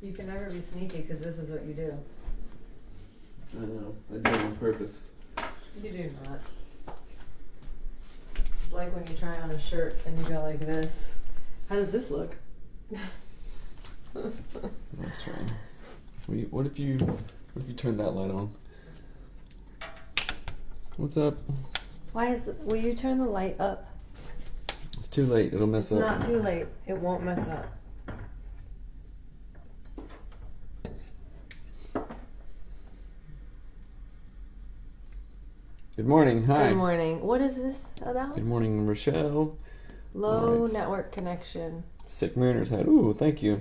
You can never be sneaky because this is what you do. I know. I do it on purpose. You do not. It's like when you try on a shirt and you go like this. How does this look? Let's try. What if you turn that light on? What's up? Will you turn the light up? It's too late. It'll mess up. It's not too late. It won't mess up. Good morning. Hi. Good morning. What is this about? Good morning, Rochelle. Low Right. network connection. Sick Mariners hat. Ooh, thank you.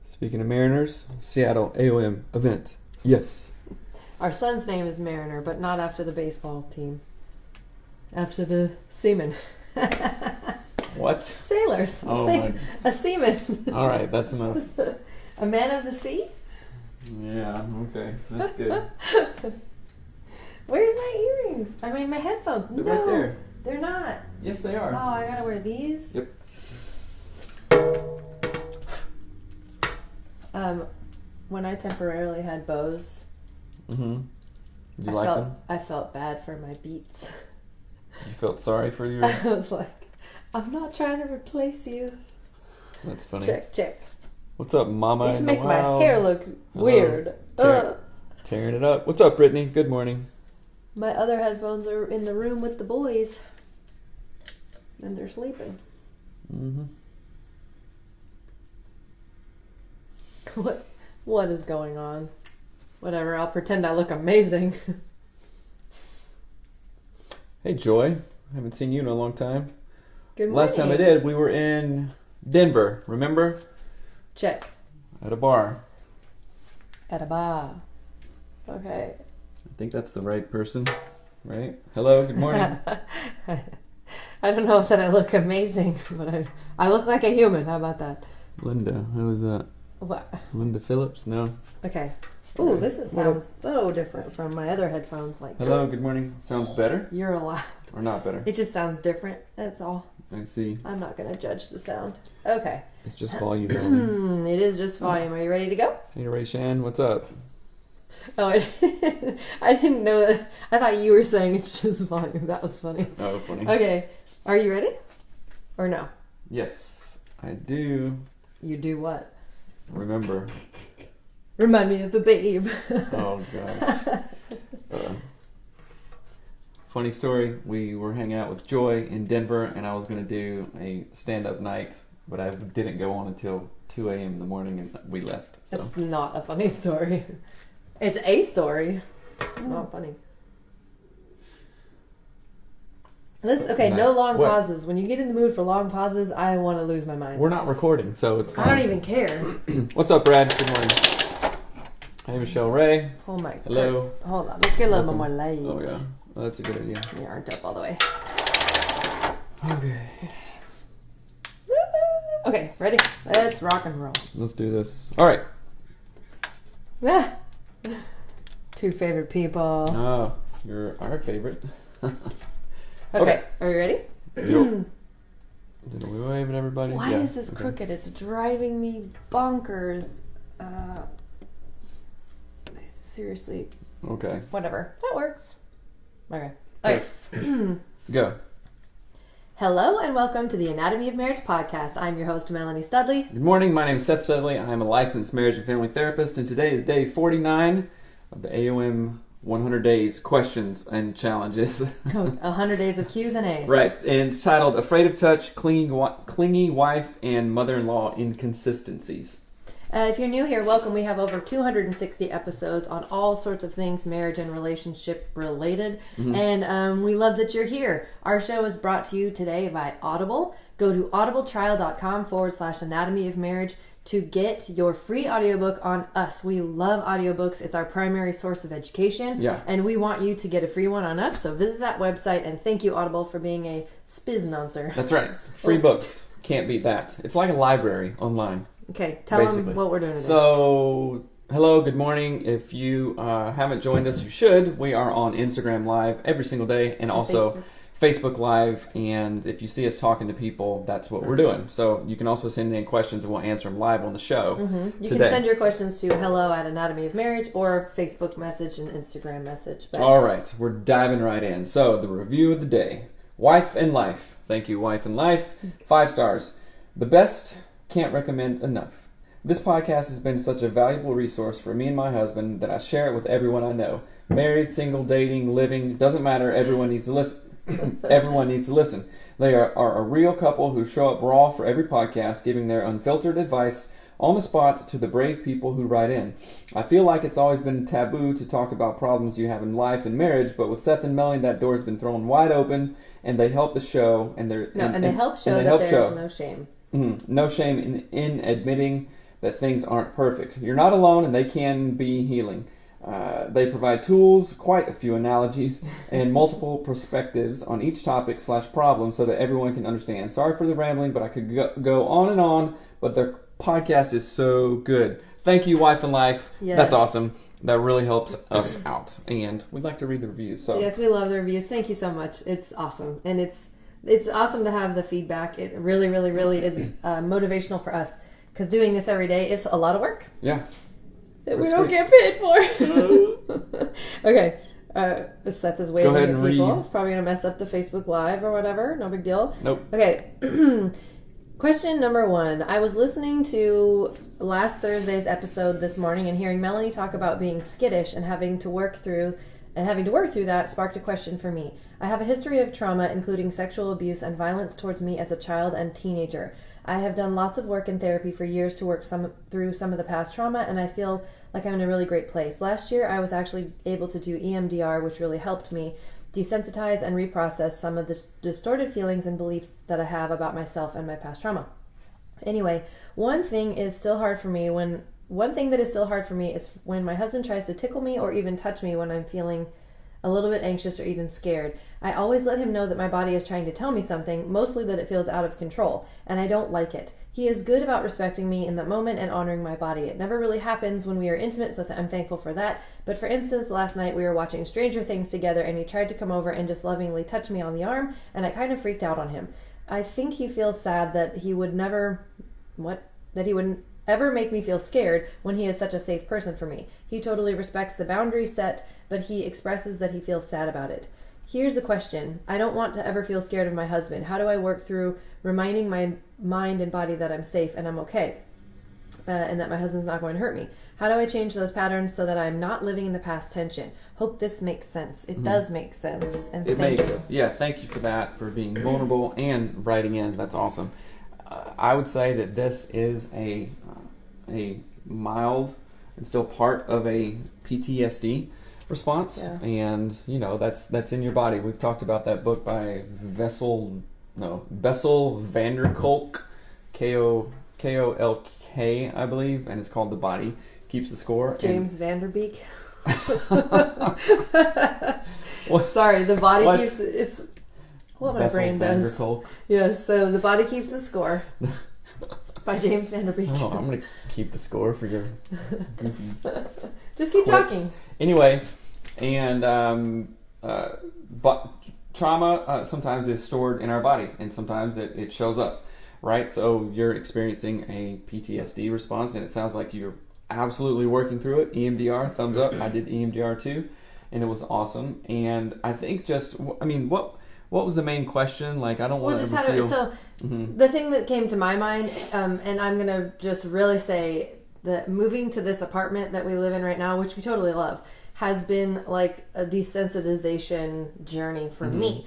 Speaking of Mariners, Seattle AOM event. Yes. Our son's name is Mariner, but not after the baseball team. After the seamen. What? Sailors. Oh A seaman. All right, that's enough. A man of the sea? Yeah, okay. That's good. Where's my earrings? I mean, my headphones. They're no, right there. They're not. Yes, they Oh, are. I gotta wear these? Yep. When I temporarily had bows, Mm-hmm. You like them? I felt bad for my beats. You felt sorry for your... I was like, I'm not trying to replace you. That's funny. Check. What's up, Mama? These in make the my wild? hair look Hello. weird. Tearing it up. What's up, Brittany? Good morning. My other headphones are in the room with the boys. And they're sleeping. Mm-hmm. What is going on? Whatever, I'll pretend I look amazing. Hey, Joy. Haven't seen you in a long time. Good morning. Last time I did, we were in Denver. Remember? Check. At a bar. At a bar. Okay. I think that's the right person, right? Hello, good morning. I don't know if that I look amazing, but I look like a human. How about that? Linda. Who is that? What? Linda Phillips? No. Okay. Ooh, sounds so different from my other headphones. Like, Hello, good morning. Sounds better? you're alive. Or not better? It just sounds different. That's all. I see. I'm not going to judge the sound. Okay. It's just volume only. It is just volume. Are you ready to go? Hey, Ray Shan, what's up? Oh, I didn't know that. I thought you were saying it's just volume. That was funny. Oh, funny. Okay. Are you ready? Or no? Yes, I do You do what? remember. Remind me of the babe. Oh, gosh. Funny story. We were hanging out with Joy in Denver, and I was going to do a stand-up night, but I didn't go on until 2 a.m. in the morning, and we left. So. That's not a funny story. It's a story. Not funny. Okay, Nice. no long What? pauses. When you get in the mood for long pauses, I want to lose my mind. We're not recording, so it's fine. I don't even care. What's up, Brad? Good morning. Hey, Michelle Ray. Oh my Hello. God. Hold on. Let's get a little bit more Welcome. light. Oh, yeah. Well, that's a good idea. We aren't up all the way. Okay. Okay, ready? Let's rock and roll. Let's do this. All right. Ah. Two favorite people. Oh, you're our favorite. Okay, are you ready? Yep. Did we wave at everybody? Why Yeah. is this Okay. crooked? It's driving me bonkers. Seriously, Okay. whatever. That works. Okay. Okay. Go. Hello and welcome to the Anatomy of Marriage podcast. I'm your host, Melanie Studley. Good morning. My name is Seth Studley. I'm a licensed marriage and family therapist, and today is day 49 of the AOM 100 Days Questions and Challenges. 100 Days of Q's and A's. Right, and it's titled Afraid of Touch, Clingy Wife, and Mother-in-Law Inconsistencies. If you're new here, welcome. We have over 260 episodes on all sorts of things marriage and relationship related. Mm-hmm. And we love that you're here. Our show is brought to you today by Audible. Go to audibletrial.com/anatomy of marriage to get your free audiobook on us. We love audiobooks. It's our primary source of education. Yeah. And we want you to get a free one on us. So visit that website, and thank you, Audible, for being a spiznoncer. That's right. Free books. Can't beat that. It's like a library online. Okay, tell Basically. them what we're doing today. So, hello, good morning. If you haven't joined us, you should. We are on Instagram Live every single day, and also Facebook Live, and if you see us talking to people, that's what we're doing. So you can also send in questions, and we'll answer them live on the show. You today. can send your questions to hello@anatomyofmarriage or Facebook message and Instagram message. But all right, we're diving right in. So the review of the day: Wife and Life. Thank you, Wife and Life. 5 stars. The best, can't recommend enough. This podcast has been such a valuable resource for me and my husband that I share it with everyone I know. Married, single, dating, living, doesn't matter. Everyone needs to listen. Everyone needs to listen. They are a real couple who show up raw for every podcast, giving their unfiltered advice on the spot to the brave people who write in. I feel like it's always been taboo to talk about problems you have in life and marriage, but with Seth and Melanie, that door has been thrown wide open, and they help the show. And they help show that there's no shame. No shame in admitting that things aren't perfect. You're not alone, and they can be healing. They provide tools, quite a few analogies, and multiple perspectives on each topic / problem so that everyone can understand. Sorry for the rambling, but I could go on and on, but their podcast is so good. Thank you, Wife and Life. Yes. That's awesome. That really helps us out. And we'd like to read the reviews. So yes, we love the reviews. Thank you so much. It's awesome. And it's awesome to have the feedback. It really, really, really is motivational for us. Because doing this every day is a lot of work. Yeah. That we don't get paid for. Okay. Seth is waving at people. Read. It's probably going to mess up the Facebook Live or whatever. No big deal. Nope. Okay. Question number 1. I was listening to last Thursday's episode this morning and hearing Melanie talk about being skittish and having to work through that sparked a question for me. I have a history of trauma, including sexual abuse and violence towards me as a child and teenager. I have done lots of work in therapy for years to work through some of the past trauma, and I feel like I'm in a really great place. Last year, I was actually able to do EMDR, which really helped me desensitize and reprocess some of the distorted feelings and beliefs that I have about myself and my past trauma. Anyway, one thing that is still hard for me is when my husband tries to tickle me or even touch me when I'm feeling a little bit anxious or even scared. I always let him know that my body is trying to tell me something, mostly that it feels out of control, and I don't like it. He is good about respecting me in that moment and honoring my body. It never really happens when we are intimate, so I'm thankful for that. But for instance, last night we were watching Stranger Things together, and he tried to come over and just lovingly touch me on the arm, and I kind of freaked out on him. I think he feels sad that he would ever make me feel scared when he is such a safe person for me. He totally respects the boundaries set, but he expresses that he feels sad about it. Here's a question. I don't want to ever feel scared of my husband. How do I work through reminding my mind and body that I'm safe and I'm okay, and that my husband's not going to hurt me? How do I change those patterns so that I'm not living in the past tension? Hope this makes sense. It does make sense. And thank you. Yeah, thank you for that, for being vulnerable and writing in. That's awesome. I would say that this is a mild and still part of a PTSD response, and that's in your body. We've talked about that book by Bessel van der Kolk, Kolk, I believe, and it's called The Body Keeps the Score. James Vanderbeek. Sorry, The Body Keeps it's what my Bessel brain van does. der Kolk. Yes, so The Body Keeps the Score by James Vanderbeek. Oh, I'm gonna keep the score for your goofy. Just keep quips. talking. Anyway, and but trauma sometimes is stored in our body, and sometimes it shows up, right? So you're experiencing a PTSD response, and it sounds like you're absolutely working through it. EMDR, thumbs up. I did EMDR too, and it was awesome. And I think what was the main question? Like, I don't want to feel... So the thing that came to my mind, and I'm going to just really say that moving to this apartment that we live in right now, which we totally love, has been like a desensitization journey for me.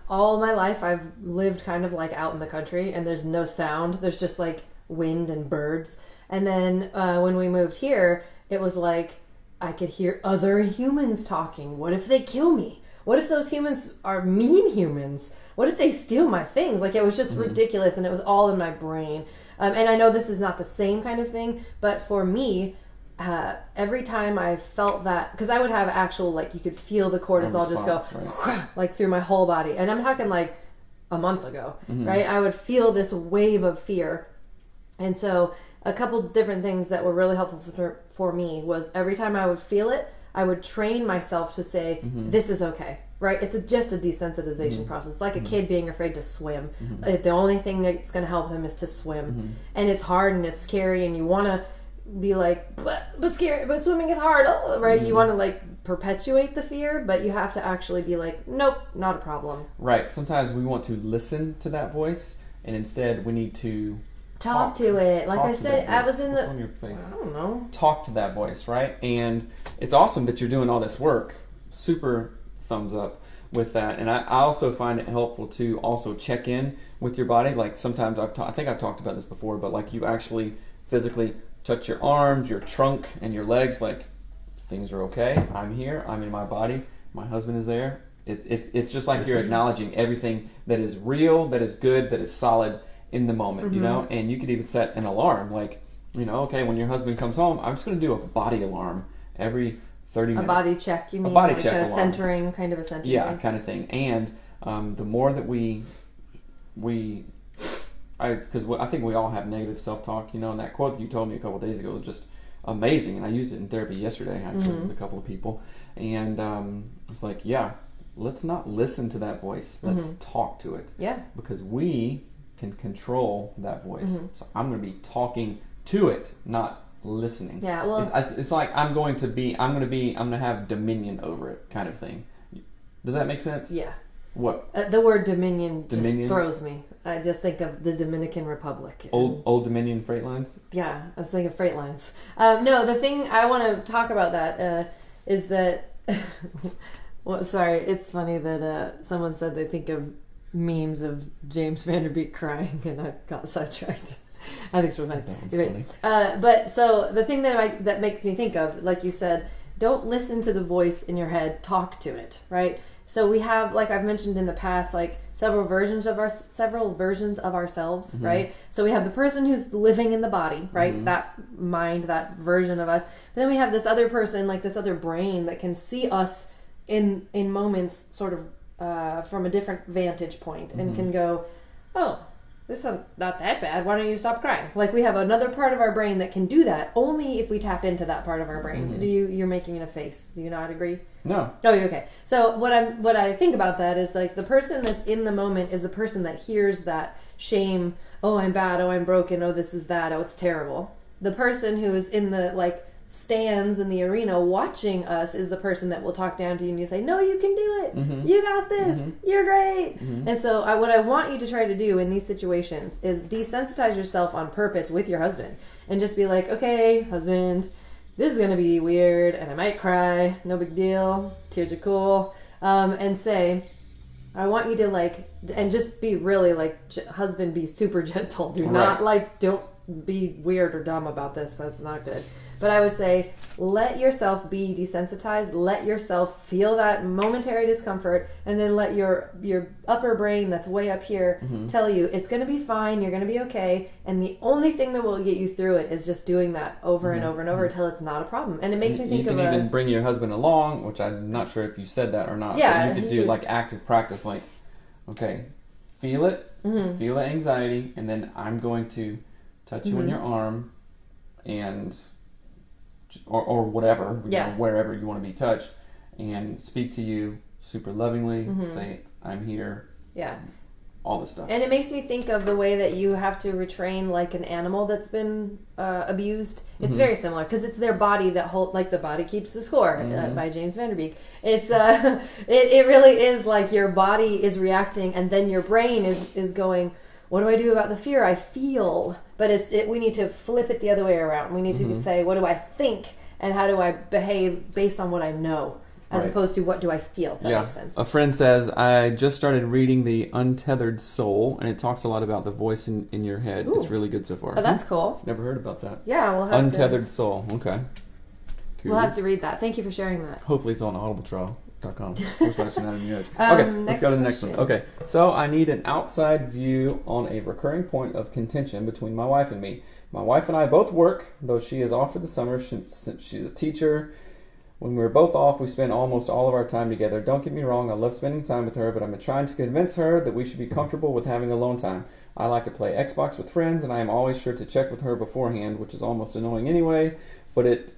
All my life I've lived kind of like out in the country, and there's no sound. There's just like wind and birds. And then when we moved here, it was like I could hear other humans talking. What if they kill me? What if those humans are mean humans? What if they steal my things? Like, it was just ridiculous, and it was all in my brain. And I know this is not the same kind of thing, but for me, every time I felt that, because I would have actual, like, you could feel the cortisol just go, right, like, through my whole body. And I'm talking, like, a month ago, right? I would feel this wave of fear. And so a couple different things that were really helpful for me was every time I would feel it, I would train myself to say, this is okay. right? It's just a desensitization process. It's like a kid being afraid to swim. The only thing that's going to help him is to swim. And it's hard and it's scary, and you want to be like, but scary, but swimming is hard, right? You want to like perpetuate the fear, but you have to actually be like, nope, not a problem. Right. Sometimes we want to listen to that voice, and instead we need to talk to it. Like I said, I was in What's the... on your face? I don't know. Talk to that voice, right? And it's awesome that you're doing all this work. Super thumbs up with that. And I also find it helpful to also check in with your body. Like sometimes I think I've talked about this before, but like you actually physically touch your arms, your trunk, and your legs. Like things are okay. I'm here. I'm in my body. My husband is there. It's just like you're acknowledging everything that is real, that is good, that is solid in the moment, you know. And you could even set an alarm, like, you know, okay, when your husband comes home, I'm just going to do a body alarm every 30 minutes. A body check, you mean? A body like check a alarm. centering, kind of a centering Yeah, thing? kind of thing. And the more that because I think we all have negative self-talk, you know, and that quote that you told me a couple of days ago was just amazing, and I used it in therapy yesterday, actually, with a couple of people, and it's like, yeah, let's not listen to that voice, let's talk to it. Yeah. Because we can control that voice. So I'm going to be talking to it, not listening. Yeah, well, it's like I'm going to have dominion over it, kind of thing. Does that make sense? Yeah. What? The word dominion just Dominion? throws me. I just think of the Dominican Republic. Old Dominion freight lines? Yeah, I was thinking freight lines. No, the thing I want to talk about that is that... well, sorry, it's funny that someone said they think of memes of James Van Der Beek crying, and I got sidetracked. I think it's really funny. That one's funny. But so the thing that makes me think of, like you said, don't listen to the voice in your head, talk to it, right? So we have, like I've mentioned in the past, like several versions of ourselves, right? So we have the person who's living in the body, right? That mind, that version of us. But then we have this other person, like this other brain that can see us in moments sort of from a different vantage point and can go, oh, this is not that bad. Why don't you stop crying? Like we have another part of our brain that can do that only if we tap into that part of our brain. You're making a face. Do you not agree? No. Oh, okay. So what I think about that is like the person that's in the moment is the person that hears that shame. Oh, I'm bad. Oh, I'm broken. Oh, this is that. Oh, it's terrible. The person who is in the like stands in the arena watching us is the person that will talk down to you and you say, no, you can do it. You got this. You're great. And so what I want you to try to do in these situations is desensitize yourself on purpose with your husband and just be like, okay, husband, this is going to be weird and I might cry. No big deal. Tears are cool. And say, I want you to like, and just be really like, husband, be super gentle. Do not like, don't be weird or dumb about this. That's not good. But I would say, let yourself be desensitized. Let yourself feel that momentary discomfort, and then let your upper brain that's way up here tell you it's going to be fine. You're going to be okay. And the only thing that will get you through it is just doing that over and over and over until it's not a problem. And it makes me think you can even bring your husband along, which I'm not sure if you said that or not. Yeah, but you could do like active practice, like, okay, feel it, feel the anxiety, and then I'm going to touch you on your arm, and or whatever, you know, wherever you want to be touched, and speak to you super lovingly, say, I'm here. Yeah. All this stuff. And it makes me think of the way that you have to retrain like an animal that's been abused. It's very similar because it's their body that like the body keeps the score by James Van Der Beek. It's it really is like your body is reacting and then your brain is going, what do I do about the fear I feel? But we need to flip it the other way around. We need to say, what do I think and how do I behave based on what I know? As opposed to what do I feel, if that makes sense. A friend says, I just started reading The Untethered Soul, and it talks a lot about the voice in your head. Ooh. It's really good so far. Oh, that's cool. Never heard about that. Yeah, we'll have Untethered Soul, okay. Cool. We'll have to read that. Thank you for sharing that. Hopefully it's on audibletrial.com. Okay, let's go to the next one. Okay, so I need an outside view on a recurring point of contention between my wife and me. My wife and I both work, though she is off for the summer since she's a teacher. When we're both off, we spend almost all of our time together. Don't get me wrong, I love spending time with her, but I'm trying to convince her that we should be comfortable with having alone time. I like to play Xbox with friends, and I am always sure to check with her beforehand, which is almost annoying anyway.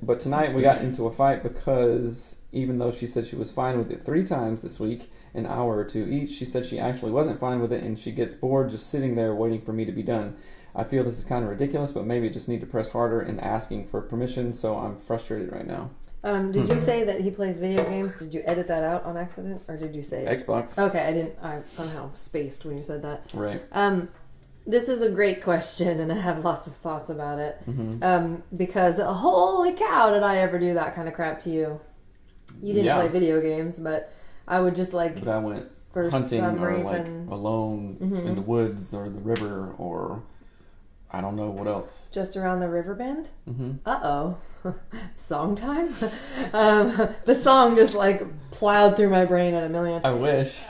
But tonight we got into a fight because even though she said she was fine with it 3 times this week, an hour or 2 each, she said she actually wasn't fine with it, and she gets bored just sitting there waiting for me to be done. I feel this is kind of ridiculous, but maybe I just need to press harder in asking for permission, so I'm frustrated right now. Did you say that he plays video games? Did you edit that out on accident, or did you say it? Xbox. Okay, I somehow spaced when you said that. Right. This is a great question, and I have lots of thoughts about it. Because holy cow, did I ever do that kind of crap to you? You didn't play video games, but I would just like. But I went for hunting some or reason, like alone in the woods or the river or I don't know what else. Just around the river bend? Uh-oh. Song time? The song just like plowed through my brain at a million. I wish.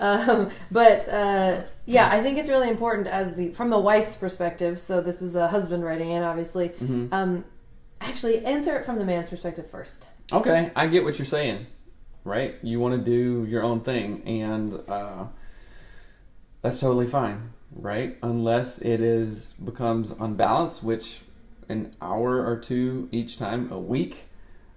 Yeah, I think it's really important from the wife's perspective. So this is a husband writing in, obviously. Actually, answer it from the man's perspective first. Okay, I get what you're saying, right? You want to do your own thing, and that's totally fine, right? Unless it becomes unbalanced, which an hour or 2 each time a week.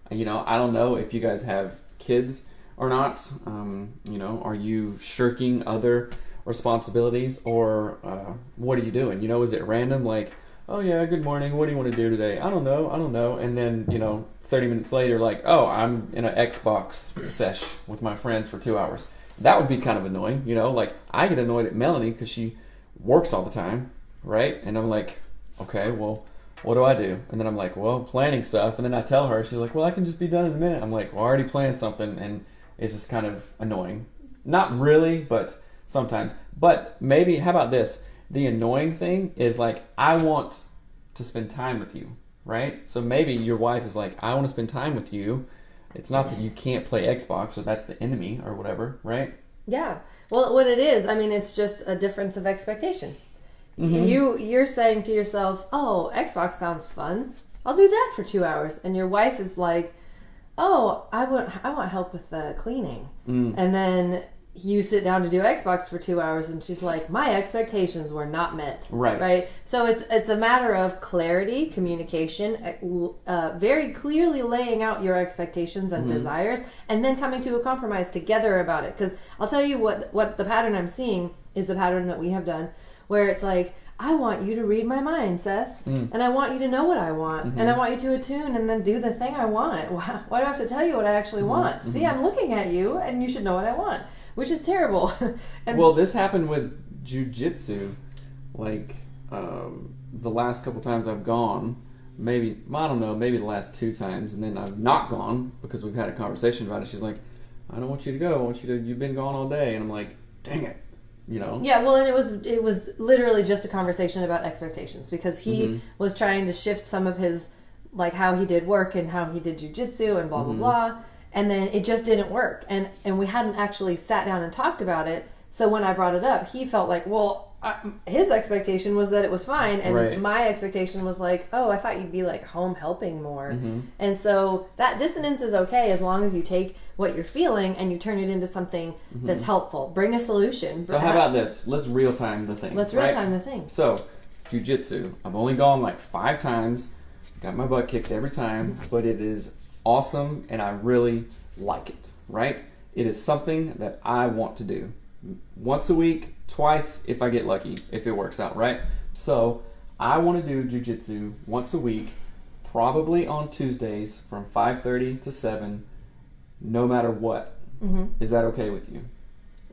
I don't know if you guys have kids or not. Are you shirking other responsibilities, or what are you doing? Is it random? Like, oh yeah, good morning. What do you want to do today? I don't know. And then 30 minutes later, like, oh, I'm in an Xbox sesh with my friends for 2 hours. That would be kind of annoying. Like I get annoyed at Melanie because she works all the time, right? And I'm like, okay, well, what do I do? And then I'm like, well, planning stuff. And then I tell her, she's like, well, I can just be done in a minute. I'm like, well, I already planned something, and it's just kind of annoying. Not really, but sometimes. But maybe, how about this? The annoying thing is like, I want to spend time with you, right? So maybe your wife is like, I want to spend time with you. It's not that you can't play Xbox or that's the enemy or whatever, right? Yeah. Well, what it is, it's just a difference of expectation. You're saying to yourself, oh, Xbox sounds fun. I'll do that for 2 hours. And your wife is like, oh, I want help with the cleaning. And then you sit down to do Xbox for 2 hours, and she's like, my expectations were not met. Right. So it's a matter of clarity, communication, very clearly laying out your expectations and desires, and then coming to a compromise together about it. Because I'll tell you what the pattern I'm seeing is the pattern that we have done, where it's like, I want you to read my mind, Seth, and I want you to know what I want, and I want you to attune and then do the thing I want. Why do I have to tell you what I actually want? See, I'm looking at you, and you should know what I want, which is terrible. Well, this happened with jiu-jitsu, like the last couple times I've gone, maybe the last 2 times, and then I've not gone because we've had a conversation about it. She's like, I don't want you to go. You've been gone all day. And I'm like, dang it. Yeah, well, and it was literally just a conversation about expectations, because he was trying to shift some of his, like, how he did work and how he did jiu-jitsu and blah blah blah, and then it just didn't work, and we hadn't actually sat down and talked about it. So when I brought it up, he felt like, well, his expectation was that it was fine, and my expectation was like, oh, I thought you'd be like home helping more. And so that dissonance is okay as long as you take what you're feeling and you turn it into something that's helpful. Bring a solution. So how about this? Let's real time the thing. Let's real time the thing. So, jiu-jitsu. I've only gone like 5 times. Got my butt kicked every time, but it is awesome and I really like it, right? It is something that I want to do. Once a week, twice if I get lucky, if it works out, right? So I want to do jiu-jitsu once a week, probably on Tuesdays from 5:30 to 7, no matter what. Is that okay with you?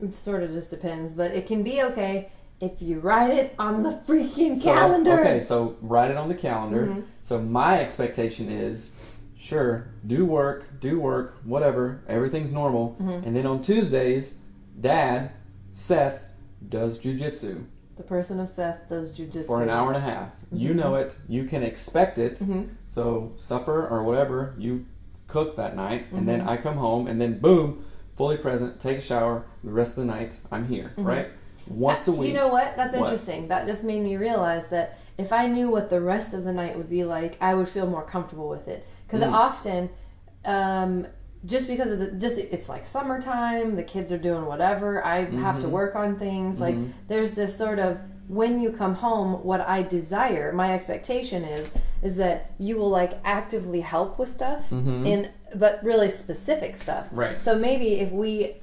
It sort of just depends, but it can be okay if you write it on the freaking calendar. Okay, so write it on the calendar. So my expectation is, sure, do work, whatever, everything's normal. And then on Tuesdays, Dad, Seth, does jiu-jitsu. The person of Seth does jiu-jitsu. For an hour and a half. You know it. You can expect it. So supper or whatever, you cook that night. And then I come home and then boom, fully present, take a shower. The rest of the night, I'm here, right? Once a week. You know what? That's interesting. That just made me realize that if I knew what the rest of the night would be like, I would feel more comfortable with it. Because often... just because of it's like summertime, the kids are doing whatever, I have to work on things, like there's this sort of when you come home, what I desire, my expectation is that you will like actively help with stuff, but really specific stuff. Right. So maybe if we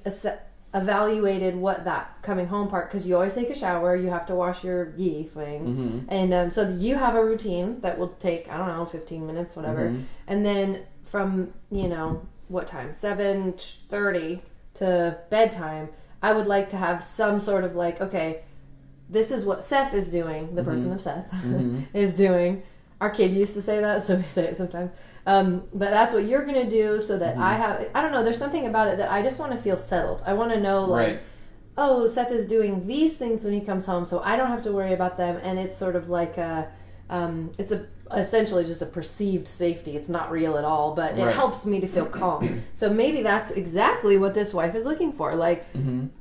evaluated what that coming home part, because you always take a shower, you have to wash your yee thing, and so you have a routine that will take, I don't know, 15 minutes, whatever, and then from, what time, 7:30 to bedtime, I would like to have some sort of like, okay, this is what Seth is doing, the person of Seth is doing. Our kid used to say that, so we say it sometimes. But that's what you're going to do, so that I don't know, there's something about it that I just want to feel settled. I want to know, like, oh, Seth is doing these things when he comes home, so I don't have to worry about them. And it's sort of like essentially just a perceived safety. It's not real at all, but it helps me to feel calm. So maybe that's exactly what this wife is looking for. Like,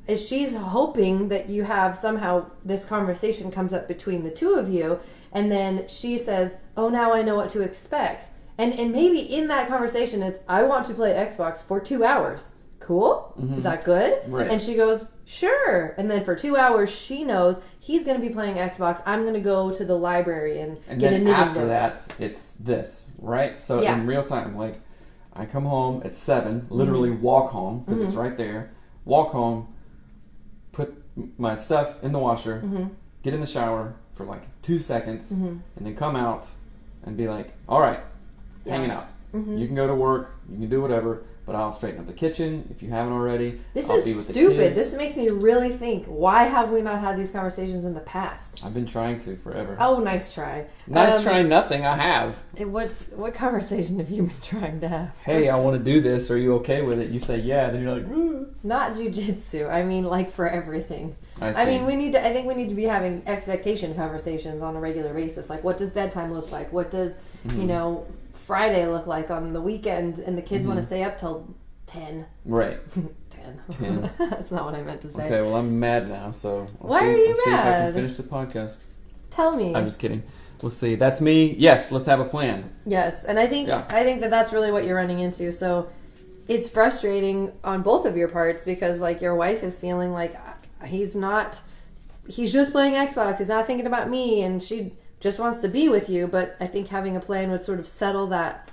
is she's hoping that you have somehow this conversation comes up between the two of you, and then she says, oh, now I know what to expect. And maybe in that conversation, it's, I want to play Xbox for 2 hours. Cool? Is that good? Right. And she goes, sure. And then for 2 hours, she knows he's going to be playing Xbox. I'm going to go to the library and get a knitting book. And then after that, it's this, right? So in real time, like, I come home at 7, literally walk home, because it's right there. Walk home, put my stuff in the washer, get in the shower for like 2 seconds, and then come out and be like, all right, hanging out. You can go to work, you can do whatever, but I'll straighten up the kitchen if you haven't already. This I'll is be with stupid. The kids. This makes me really think, why have we not had these conversations in the past? I've been trying to forever. Oh, nice try. Nice try, nothing. I have. What conversation have you been trying to have? Hey, I want to do this. Are you okay with it? You say yeah, then you're like, woo. Not jujitsu. I mean, like, for everything. I mean, I think we need to be having expectation conversations on a regular basis. Like, what does bedtime look like? What does, Friday look like on the weekend? And the kids want to stay up till 10. Right. 10. That's not what I meant to say. Okay, well, I'm mad now, so Why are you I'll see if I can mad? finish the podcast. Tell me. I'm just kidding. We'll see. That's me. Yes, let's have a plan. Yes, and I think that that's really what you're running into. So it's frustrating on both of your parts, because like your wife is feeling like he's just playing Xbox, he's not thinking about me, and she just wants to be with you. But I think having a plan would sort of settle that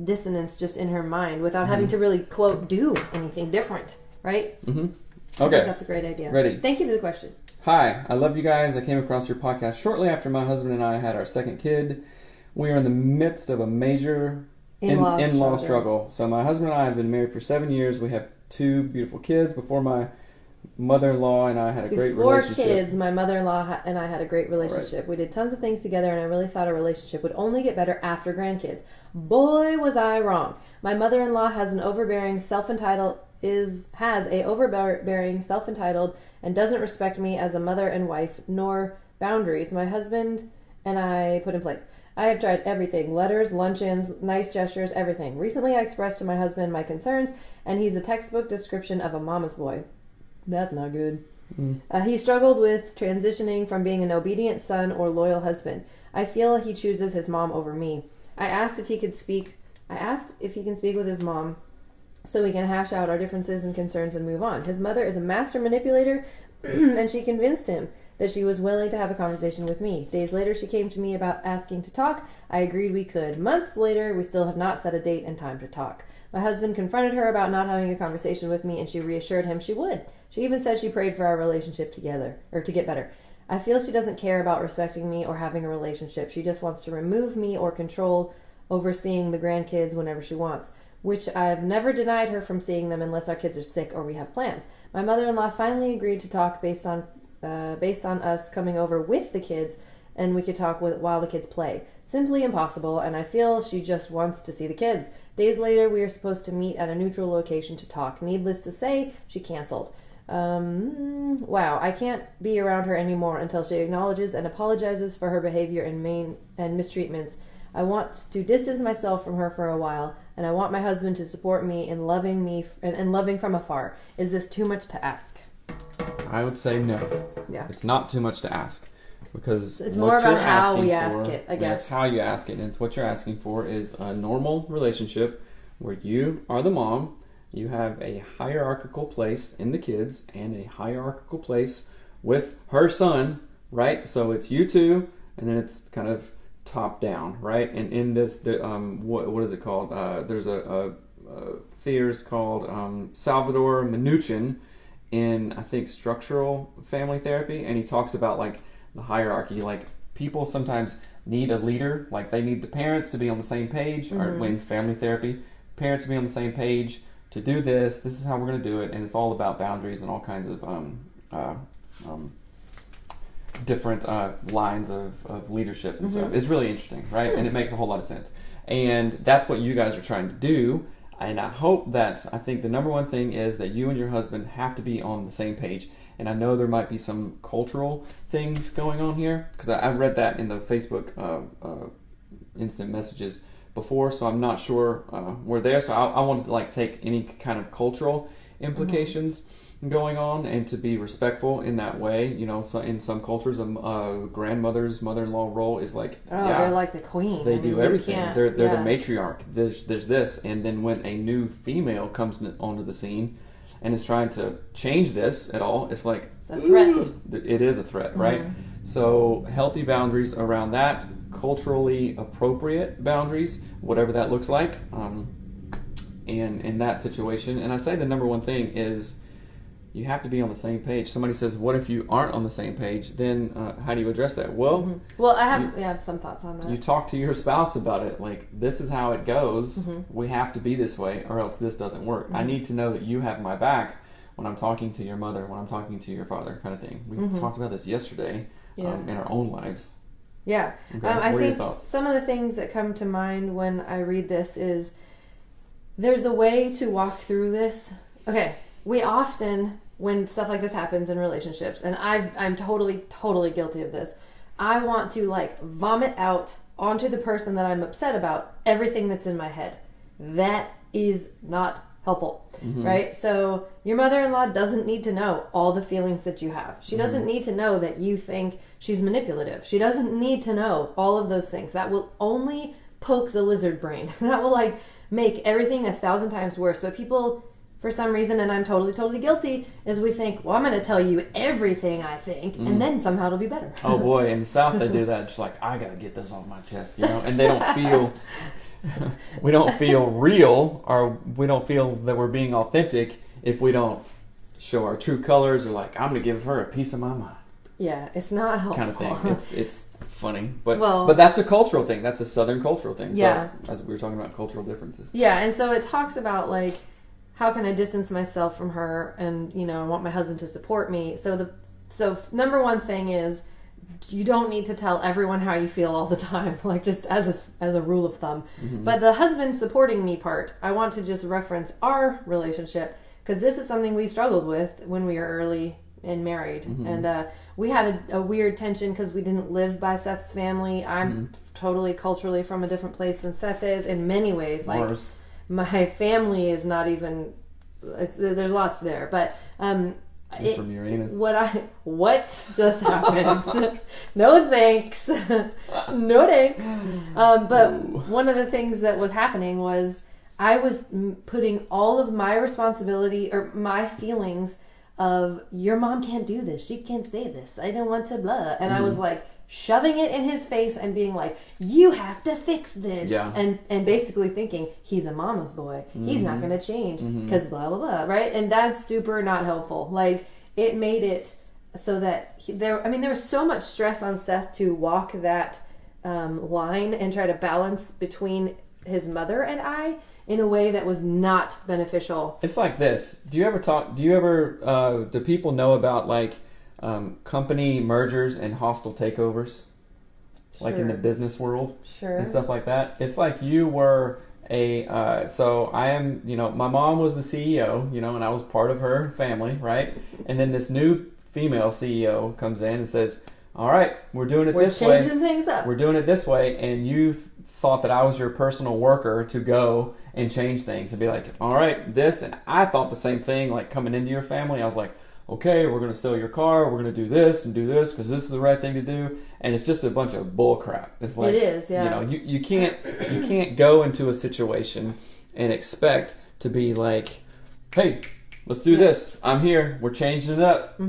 dissonance just in her mind without having to really, quote, do anything different, right? Okay. That's a great idea. Ready. Thank you for the question. Hi, I love you guys. I came across your podcast shortly after my husband and I had our second kid. We are in the midst of a major in-law struggle. So my husband and I have been married for 7 years. We have 2 beautiful kids. Before my mother-in-law and I had a great relationship. Before kids, my mother-in-law and I had a great relationship. Right. We did tons of things together, and I really thought our relationship would only get better after grandkids. Boy, was I wrong. My mother-in-law has an overbearing, self-entitled, and doesn't respect me as a mother and wife, nor boundaries my husband and I put in place. I have tried everything: letters, luncheons, nice gestures, everything. Recently, I expressed to my husband my concerns, and he's a textbook description of a mama's boy. That's not good. He struggled with transitioning from being an obedient son or loyal husband. I feel he chooses his mom over me. I asked if he can speak with his mom so we can hash out our differences and concerns and move on. His mother is a master manipulator, and she convinced him that she was willing to have a conversation with me. Days later, she came to me about asking to talk. I agreed we could. Months later, we still have not set a date and time to talk. My husband confronted her about not having a conversation with me, and she reassured him she would. She even said she prayed for our relationship to get better. I feel she doesn't care about respecting me or having a relationship. She just wants to remove me or control overseeing the grandkids whenever she wants, which I've never denied her from seeing them unless our kids are sick or we have plans. My mother-in-law finally agreed to talk based on us coming over with the kids, and we could talk while the kids play. Simply impossible, and I feel she just wants to see the kids. Days later, we are supposed to meet at a neutral location to talk. Needless to say, she canceled. Wow, I can't be around her anymore until she acknowledges and apologizes for her behavior and mistreatments. I want to distance myself from her for a while, and I want my husband to support me in loving from afar. Is this too much to ask? I would say no. Yeah. It's not too much to ask, because it's more about how we ask it, I guess. It's how you ask it, and it's what you're asking for is a normal relationship where you are the mom, you have a hierarchical place in the kids and a hierarchical place with her son, right? So it's you two, and then it's kind of top down, right? And in this, what is it called? There's a theorist called Salvador Minuchin in, I think, structural family therapy, and he talks about like the hierarchy. Like people sometimes need a leader, like they need the parents to be on the same page, or in family therapy, parents to be on the same page to do this. This is how we're going to do it, and it's all about boundaries and all kinds of different lines of leadership and stuff. It's really interesting, right? And it makes a whole lot of sense. And that's what you guys are trying to do. And I think the number one thing is that you and your husband have to be on the same page. And I know there might be some cultural things going on here, because I read that in the Facebook instant messages before, so I'm not sure we're there. So I want to like take any kind of cultural implications going on and to be respectful in that way. You know, so in some cultures, a grandmother's mother-in-law role is like, they're like the queen. They do everything. They're the matriarch. There's this, and then when a new female comes onto the scene and is trying to change this at all, it's like it's a threat. It is a threat, right? So healthy boundaries around that, culturally appropriate boundaries, whatever that looks like, in that situation. And I say the number one thing is you have to be on the same page. Somebody says, what if you aren't on the same page? Then how do you address that? Well, I have some thoughts on that. You talk to your spouse about it. Like, this is how it goes. We have to be this way or else this doesn't work. I need to know that you have my back when I'm talking to your mother, when I'm talking to your father, kind of thing. We talked about this yesterday in our own lives. Yeah. Okay. I what are think your thoughts? Some of the things that come to mind when I read this is there's a way to walk through this. Okay. We often, when stuff like this happens in relationships, and I'm totally guilty of this, I want to like vomit out onto the person that I'm upset about everything that's in my head. That is not helpful, right? So your mother-in-law doesn't need to know all the feelings that you have. She doesn't need to know that you think she's manipulative. She doesn't need to know all of those things. That will only poke the lizard brain. That will like make everything 1,000 times worse. But people, for some reason, and I'm totally guilty, is we think, well, I'm going to tell you everything I think, and then somehow it'll be better. Oh boy, in the South they do that. Just like, I got to get this off my chest, you know? And they don't feel, we don't feel real, or we don't feel that we're being authentic if we don't show our true colors, or like, I'm going to give her a piece of my mind. Yeah, it's not helpful. Kind of thing. It's funny. But that's a cultural thing. That's a Southern cultural thing. Yeah. So, as we were talking about cultural differences. Yeah, and so it talks about like, how can I distance myself from her, and I want my husband to support me. So number one thing is you don't need to tell everyone how you feel all the time, like just as a rule of thumb. But the husband supporting me part, I want to just reference our relationship, because this is something we struggled with when we were early and married, and we had a weird tension because we didn't live by Seth's family. I'm totally culturally from a different place than Seth is in many ways. Like Mars. My family is not even. There's lots there, but from Uranus. What just happened? No thanks. No thanks. But one of the things that was happening was I was putting all of my responsibility or my feelings of your mom can't do this, she can't say this, I don't want to blah, and I was like shoving it in his face and being like, you have to fix this, and basically thinking he's a mama's boy, he's not going to change because blah blah blah, right? And that's super not helpful. Like, it made it so that there was so much stress on Seth to walk that line and try to balance between his mother and I in a way that was not beneficial. It's like this. Do people know about like company mergers and hostile takeovers? Like in the business world? Sure. And stuff like that? It's like you were so I am, my mom was the CEO, and I was part of her family, right? And then this new female CEO comes in and says, all right, we're doing it this way. We're changing things up. We're doing it this way, and you thought that I was your personal worker to go and change things and be like, all right, this, and I thought the same thing, like coming into your family. I was like, okay, we're going to sell your car, we're going to do this and do this because this is the right thing to do, and it's just a bunch of bull crap. It's like, it is, yeah. You can't go into a situation and expect to be like, hey, let's do this. I'm here. We're changing it up.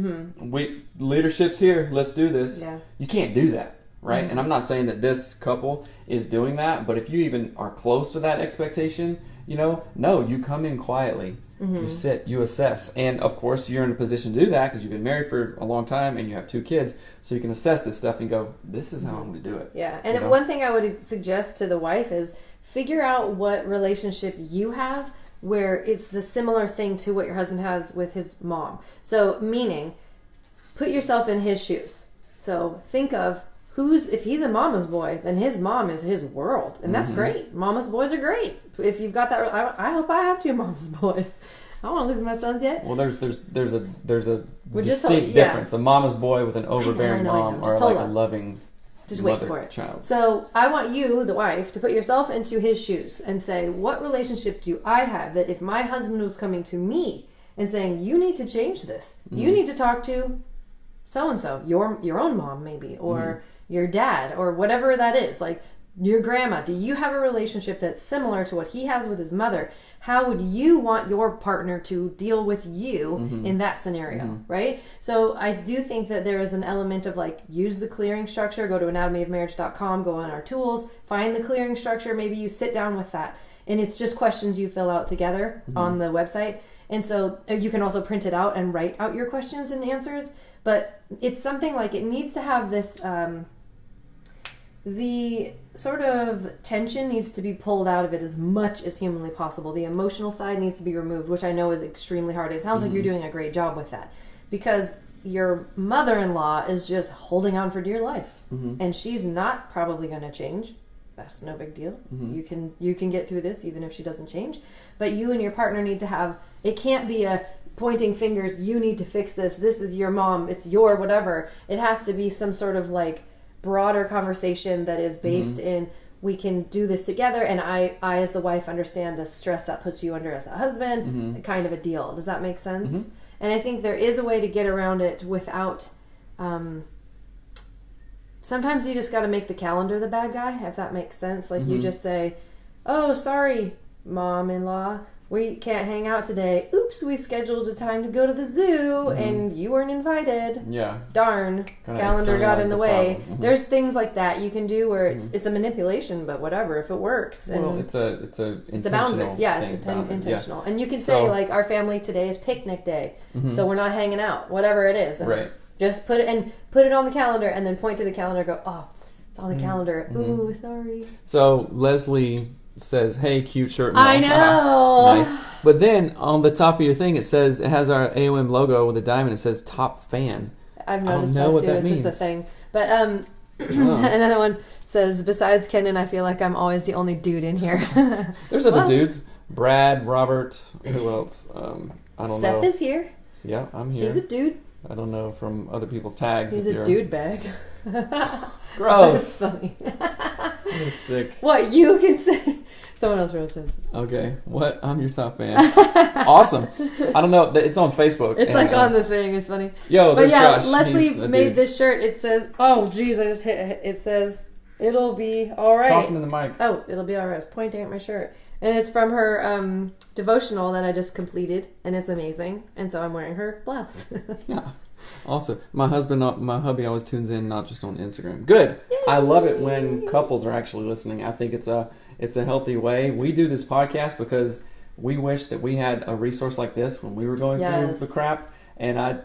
Leadership's here. Let's do this. Yeah. You can't do that, right? And I'm not saying that this couple is doing that, but if you even are close to that expectation, no, you come in quietly. You sit, you assess. And of course, you're in a position to do that because you've been married for a long time and you have 2 kids. So you can assess this stuff and go, this is how I'm going to do it. Yeah. And one thing I would suggest to the wife is figure out what relationship you have where it's the similar thing to what your husband has with his mom. So meaning, put yourself in his shoes. So think of if he's a mama's boy, then his mom is his world. And that's great. Mama's boys are great. If you've got that, I hope I have 2 mama's boys. I don't want to lose my sons yet. Well, there's a distinct difference. A mama's boy with an overbearing mom or like a loving just wait for it. Child. So I want you, the wife, to put yourself into his shoes and say, what relationship do I have that if my husband was coming to me and saying, you need to change this. You need to talk to so-and-so, your own mom maybe, or your dad, or whatever that is, like your grandma. Do you have a relationship that's similar to what he has with his mother? How would you want your partner to deal with you in that scenario, right? So I do think that there is an element of like, use the clearing structure, go to anatomyofmarriage.com, go on our tools, find the clearing structure, maybe you sit down with that. And it's just questions you fill out together on the website. And so you can also print it out and write out your questions and answers. But it's something like it needs to have this... the sort of tension needs to be pulled out of it as much as humanly possible. The emotional side needs to be removed, which I know is extremely hard. It sounds like you're doing a great job with that because your mother-in-law is just holding on for dear life, and she's not probably going to change. That's no big deal. You can get through this even if she doesn't change. But you and your partner need to have. It can't be a pointing fingers. You need to fix this. This is your mom. It's your whatever. It has to be some sort of like broader conversation that is based in we can do this together, and I as the wife understand the stress that puts you under as a husband, kind of a deal. Does that make sense? And I think there is a way to get around it without sometimes you just got to make the calendar the bad guy, if that makes sense. Like you just say, oh, sorry, mom-in-law, we can't hang out today. Oops, we scheduled a time to go to the zoo and you weren't invited. Yeah. Darn. Calendar got in the way. There's things like that you can do where it's a manipulation, but whatever, if it works. And well, it's a boundary. Yeah, it's intentional. And you can say like our family today is picnic day. So we're not hanging out, whatever it is. And right. Just put it on the calendar and then point to the calendar and go, oh, it's on the calendar. Ooh, sorry. So Leslie says, hey, cute shirt. I know. Nice. But then on the top of your thing, it has our AOM logo with a diamond. It says top fan. I've noticed that too. It's just a thing. But another one says, besides Kenan, I feel like I'm always the only dude in here. There's other dudes. Brad, Robert, who else? I don't know. Seth is here. Yeah, I'm here. He's a dude. I don't know from other people's tags. He's a dude bag. Gross. That's funny. You're sick. What you can say? Someone else wrote it. Okay. What? I'm your top fan. Awesome. I don't know. It's on Facebook. It's like on the thing. It's funny. Yo, there's Josh. Leslie made this shirt. It says, oh, geez, I just hit it. It says, it'll be all right. Talking to the mic. Oh, it'll be all right. I was pointing at my shirt. And it's from her devotional that I just completed. And it's amazing. And so I'm wearing her blouse. Yeah. Also, my hubby always tunes in, not just on Instagram. Good. Yay. I love it when couples are actually listening. I think it's a healthy way. We do this podcast because we wish that we had a resource like this when we were going through the crap. And I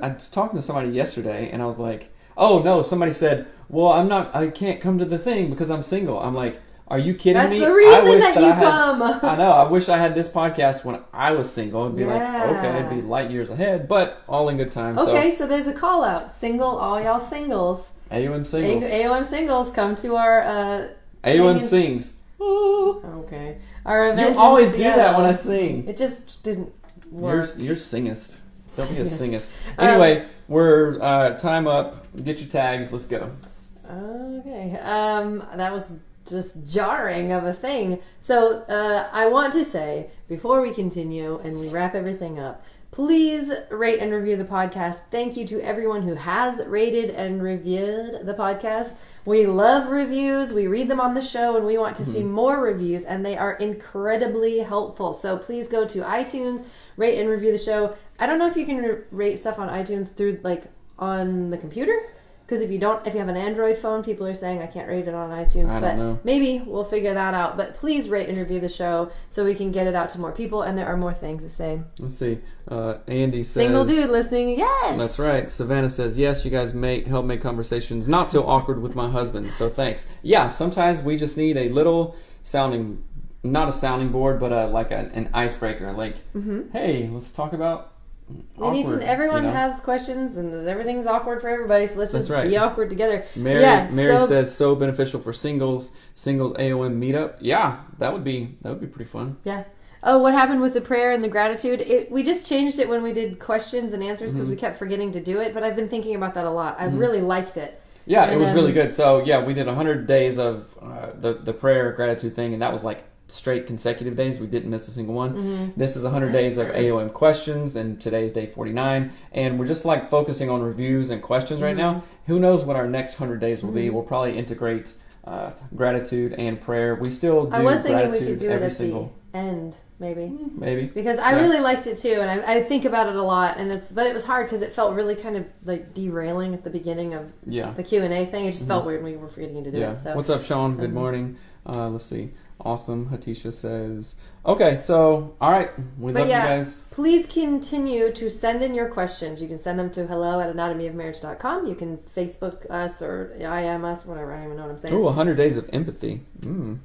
was talking to somebody yesterday, and I was like, oh no, somebody said, well, I can't come to the thing because I'm single. I'm like, are you kidding me? That's the reason that you come. I know. I wish I had this podcast when I was single. It'd be like, okay, it'd be light years ahead, but all in good time. Okay, so there's a call out. Single, all y'all singles. AOM singles. AOM singles, come to our... AOM sings. Okay. Our event. You always do that when I sing. It just didn't work. You're singest. Don't be a singest. Anyway, we're time up. Get your tags. Let's go. Okay. That was just jarring of a thing. So I want to say, before we continue and we wrap everything up, Please rate and review the podcast. Thank you to everyone who has rated and reviewed the podcast. We love reviews. We read them on the show, and we want to see more reviews, and they are incredibly helpful. So please go to iTunes, rate and review the show. I don't know if you can rate stuff on iTunes through on the computer. Because if you have an Android phone, people are saying I can't rate it on iTunes. I don't know. Maybe we'll figure that out. But please rate and review the show so we can get it out to more people. And there are more things to say. Let's see. Andy says... Single dude listening, yes! That's right. Savannah says, yes, you guys help make conversations not so awkward with my husband. So thanks. Yeah, sometimes we just need a little sounding... Not a sounding board, but an icebreaker. Hey, let's talk about... Awkward, everyone has questions and everything's awkward for everybody, so let's just be awkward together. Mary says so beneficial for singles AOM meetup. Yeah, that would be pretty fun. Yeah. Oh, what happened with the prayer and the gratitude? We just changed it when we did questions and answers because we kept forgetting to do it, but I've been thinking about that a lot. I really liked it. Yeah, it was really good. So yeah, we did 100 days of the prayer gratitude thing, and that was straight consecutive days. We didn't miss a single one. This is 100 days of AOM questions, and today's day 49, and we're just focusing on reviews and questions right now. Who knows what our next 100 days will be. We'll probably integrate gratitude and prayer. We still do. I was thinking we could do it every at single the end, maybe because I really liked it too, and I think about it a lot, but it was hard because it felt really kind of derailing at the beginning of the Q&A thing. It just felt weird when we were forgetting to do it. So what's up, Sean? Good morning. Let's see. Awesome. Hatisha says, okay, so, all right. We love you guys. Please continue to send in your questions. You can send them to hello@anatomyofmarriage.com. You can Facebook us or IM us, whatever. I don't even know what I'm saying. Oh, 100 days of empathy. Sounds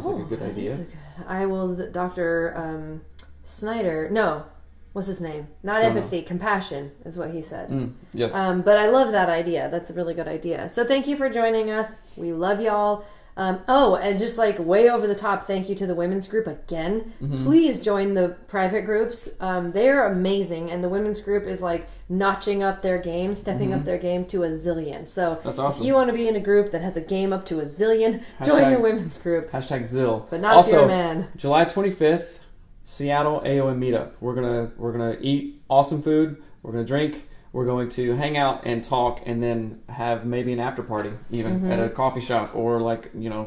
like a good idea. I will, Dr. Snyder. No, what's his name? Not empathy, compassion is what he said. Yes. But I love that idea. That's a really good idea. So thank you for joining us. We love y'all. And just way over the top, thank you to the women's group again. Please join the private groups. They're amazing, and the women's group is notching up their game, stepping up their game to a zillion. So that's awesome. If you want to be in a group that has a game up to a zillion, join the women's group. #Zill. But not if you're a man. July 25th, Seattle AOM meetup. We're gonna eat awesome food. We're gonna drink. We're going to hang out and talk, and then have maybe an after party, even at a coffee shop, or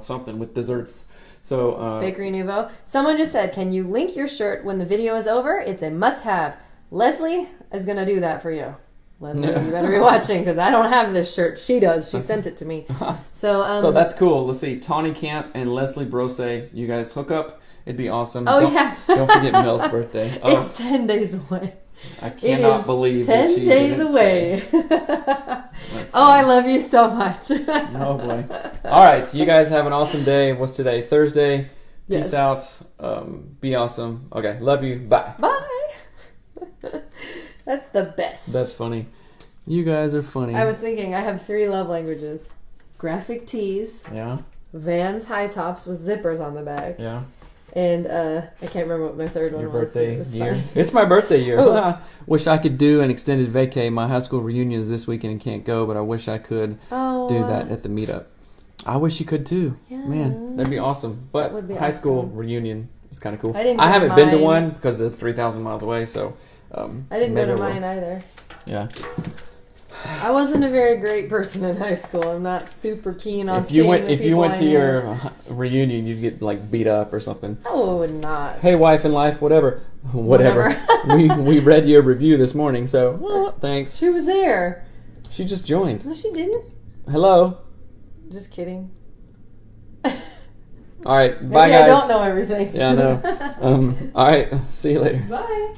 something with desserts. So Bakery Nouveau. Someone just said, "Can you link your shirt when the video is over? It's a must-have." Leslie is going to do that for you. Leslie, you better be watching because I don't have this shirt. She does. She sent it to me. So that's cool. Let's see. Tawny Camp and Leslie Brose, you guys hook up. It'd be awesome. Oh, Don't forget Mel's birthday. It's 10 days away. I cannot believe 10 that she days didn't away. I love you so much. Oh boy. All right, you guys have an awesome day. What's today? Thursday. Peace out. Be awesome. Okay, love you. Bye. Bye. That's the best. That's funny. You guys are funny. I was thinking I have 3 love languages: graphic tees, Vans high tops with zippers on the back, and I can't remember what my third one was. Your birthday year. It's my birthday year. Wish I could do an extended vacay. My high school reunion is this weekend and can't go, but I wish I could do that at the meetup. I wish you could too. Yeah. Man, that'd be awesome. But high school reunion is kind of cool. I haven't been to one because they're 3,000 miles away, so I didn't go to mine either. Yeah. I wasn't a very great person in high school. I'm not super keen on if you went to your reunion, you'd get beat up or something. No, I would not. Hey, wife and life, whatever. we read your review this morning, so thanks. She was there. She just joined. No, she didn't. Hello. Just kidding. All right, bye guys. I don't know everything. Yeah, I know. All right, see you later. Bye.